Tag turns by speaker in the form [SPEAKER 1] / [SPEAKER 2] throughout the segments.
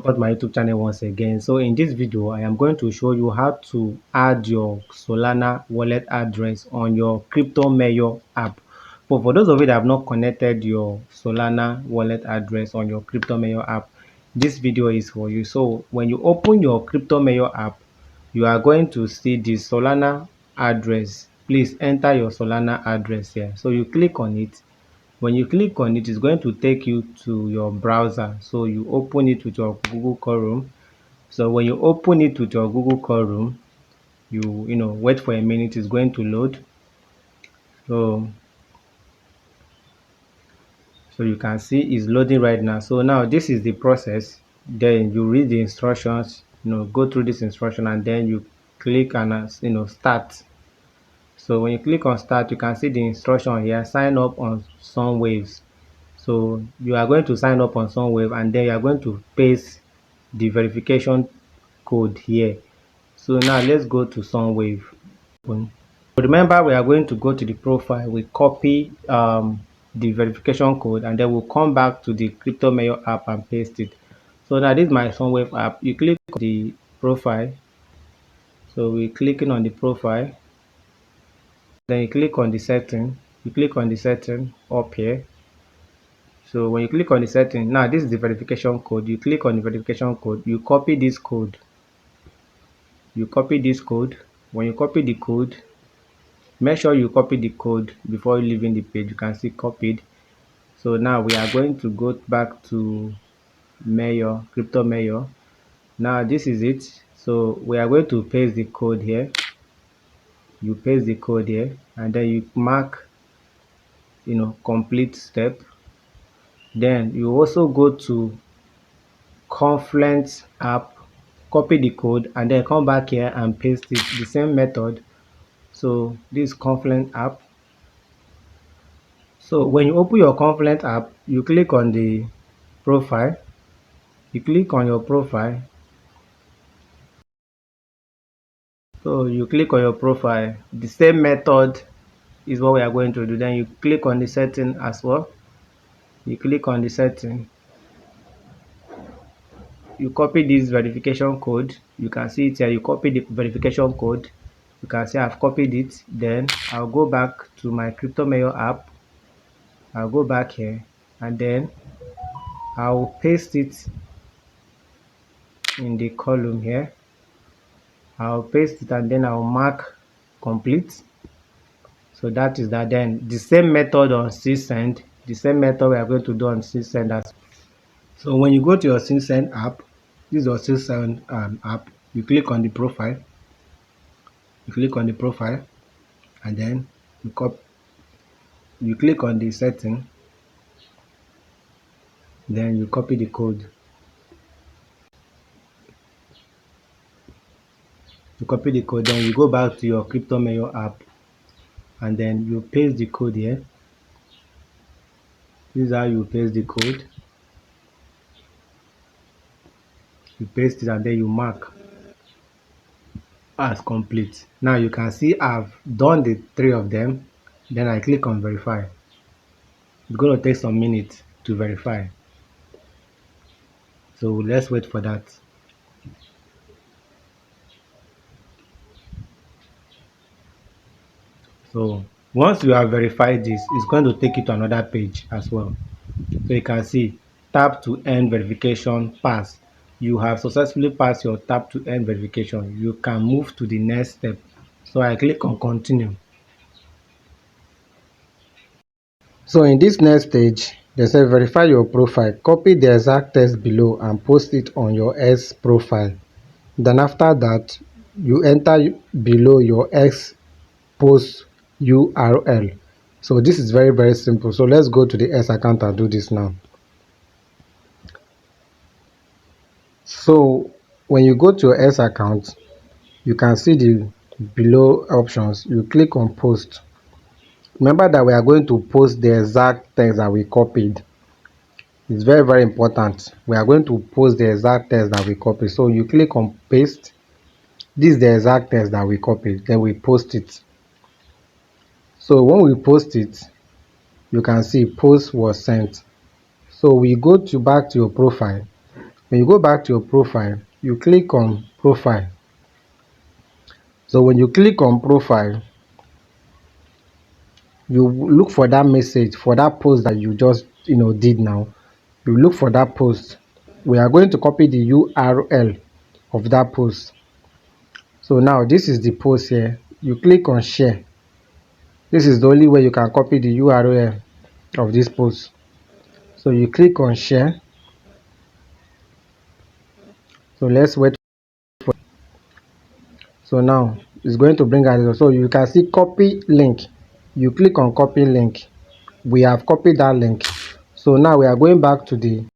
[SPEAKER 1] Support my YouTube channel once again. So in this video, I am going to show you how to add your Solana wallet address on your CryptoMayor app. But for those of you that have not connected your Solana wallet address on your CryptoMayor app, this video is for you. So when you open your CryptoMayor app, you are going to see the Solana address. Please enter your Solana address here. So you click on it. When you click on it, it's going to take you to your browser. So you open it with your Google Chrome. So when you open it with your Google Chrome, you wait for a minute. It's going to load. So you can see it's loading right now. So now this is the process. Then you read the instructions. Go through this instruction, and then you click on start. So when you click on start, you can see the instruction here. Sign up on Sunwaves. So you are going to sign up on Sunwave, and then you are going to paste the verification code here. So now let's go to Sunwave. So remember, we are going to go to the profile. We copy the verification code, and then we'll come back to the CryptoMayor app and paste it. So now this is my Sunwave app. You click on the profile. So we're clicking on the profile. Then you click on the setting. You click on the setting up here. So when you click on the setting, now this is the verification code. You click on the verification code, you copy this code. When you copy the code, make sure you copy the code before leaving the page. You can see copied. So now we are going to go back to Mayor, CryptoMayor. Now this is it. So we are going to paste the code here. You paste the code here, and then you mark complete step. Then you also go to Callfluent app, copy the code, and then come back here and paste it, the same method. So this Callfluent app. So when you open your Callfluent app, you click on the profile. You click on your profile. So you click on your profile. The same method is what we are going to do. Then you click on the setting as well. You click on the setting. You copy this verification code. You can see it here. You copy the verification code. You can see I've copied it. Then I'll go back to my CryptoMayor app. I'll go back here, and then I'll paste it in the column here. I'll paste it, and then I'll mark complete. So that is that. Then the same method on Sealsend, the same method we are going to do on Sealsend as. So when you go to your Sealsend app, this is your Sealsend app. You click on the profile. You click on the profile, and then you click on the setting. Then you copy the code. You copy the code. Then you go back to your CryptoMayor app, and then you paste the code here. This is how you paste the code. You paste it, and then you mark as complete. Now you can see I've done the 3 of them. Then I click on verify. It's going to take some minutes to verify. So let's wait for that. So once you have verified this, it's going to take you to another page as well. So you can see tap to end verification pass. You have successfully passed your tap to end verification. You can move to the next step. So I click on continue. So in this next stage, they say verify your profile. Copy the exact text below and post it on your X profile. Then after that, you enter below your X post URL. So this is very, very simple. So let's go to the X account and do this now. So when you go to your X account, you can see the below options. You click on post. Remember that we are going to post the exact text that we copied. It's very, very important. We are going to post the exact text that we copied. So you click on paste. This is the exact text that we copied. Then we post it. So when we post it, you can see post was sent. So we go back to your profile. When you go back to your profile, you click on profile. So when you click on profile, you look for that message, for that post that you just did now. You look for that post. We are going to copy the URL of that post. So now this is the post here. You click on share. This is the only way you can copy the URL of this post. So you click on share. So let's wait. So now it's going to bring us. So you can see copy link. You click on copy link. We have copied that link. So now we are going back to the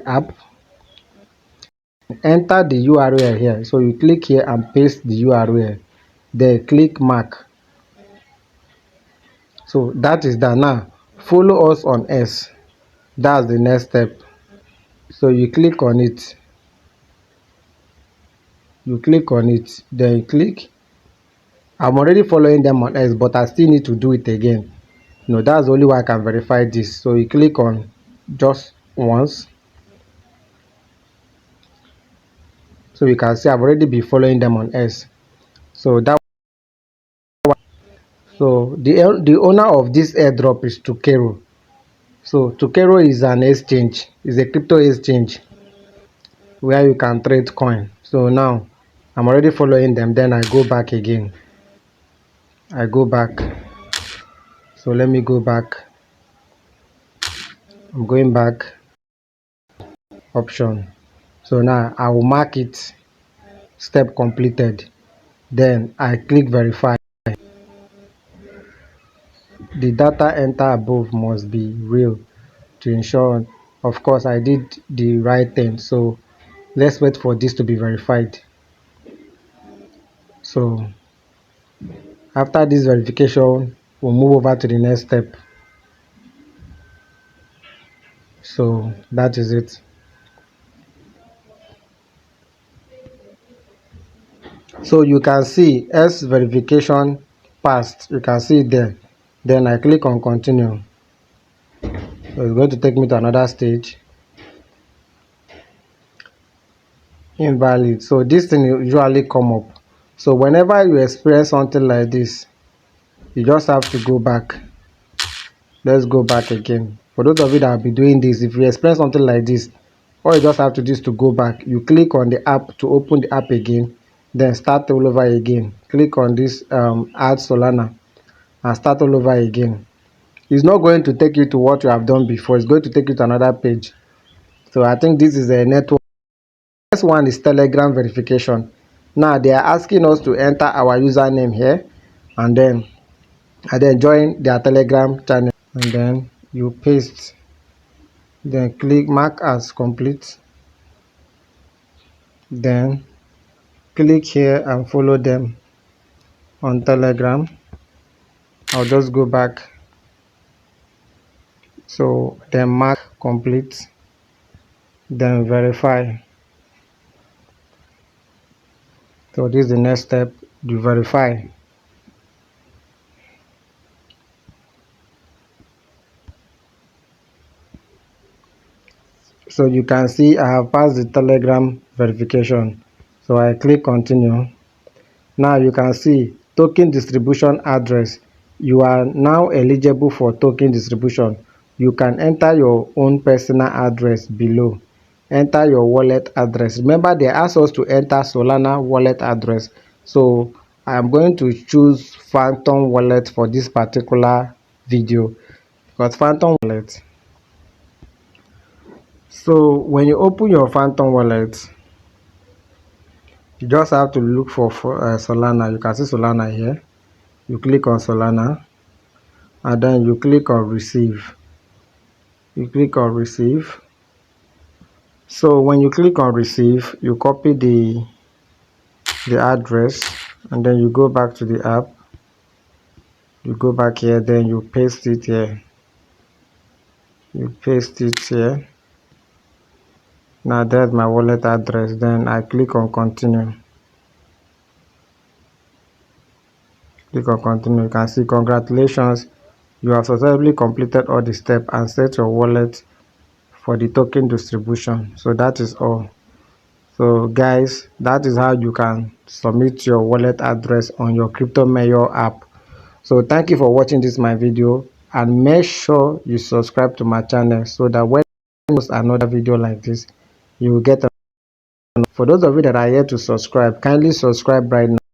[SPEAKER 1] app. Enter the URL here. So you click here and paste the URL. Then click mark. So that is that. Now follow us on S. That's the next step. So you click on it. Then you click. I'm already following them on S, but I still need to do it again. That's the only way I can verify this. So you click on just once. So you can see I've already been following them on S. So the owner of this airdrop is Tukero. So Tukero is an exchange, is a crypto exchange where you can trade coin. So now I'm already following them. Then I go back again. So let me go back. I'm going back. Option. So now I will mark it step completed. Then I click verify. The data enter above must be real to ensure, of course, I did the right thing. So let's wait for this to be verified. So after this verification, we'll move over to the next step. So that is it. So you can see S verification passed. You can see it there. Then I click on continue. So it's going to take me to another stage. Invalid. So this thing usually come up. So whenever you experience something like this, you just have to go back. Let's go back again. For those of you that have been doing this, if you experience something like this, all you just have to do is to go back. You click on the app to open the app again, then start all over again. Click on this add Solana and start all over again. It's not going to take you to what you have done before. It's going to take you to another page. So I think this is a network. Next one is Telegram verification. Now they are asking us to enter our username here and then join their Telegram channel, and then you paste, then click mark as complete, then click here and follow them on Telegram. I'll just go back. So then mark complete, then verify. So this is the next step, you verify. So you can see I have passed the Telegram verification. So I click continue. Now you can see token distribution address. You are now eligible for token distribution. You can enter your own personal address below. Enter your wallet address. Remember, they asked us to enter Solana wallet address. So I am going to choose Phantom wallet for this particular video because Phantom wallet. So when you open your Phantom wallet, you just have to look for Solana. You can see Solana here. You click on Solana and then you click on receive. So when you click on receive, you copy the address and then you go back to the app. You go back here, then you paste it here. Now that's my wallet address. Then I click on continue. You can see congratulations, you have successfully completed all the steps and set your wallet for the token distribution. So that is all. So guys, that is how you can submit your wallet address on your CryptoMayor app. So thank you for watching this my video, and make sure you subscribe to my channel so that when I post another video like this, you will get a. For those of you that are yet to subscribe, kindly subscribe right now.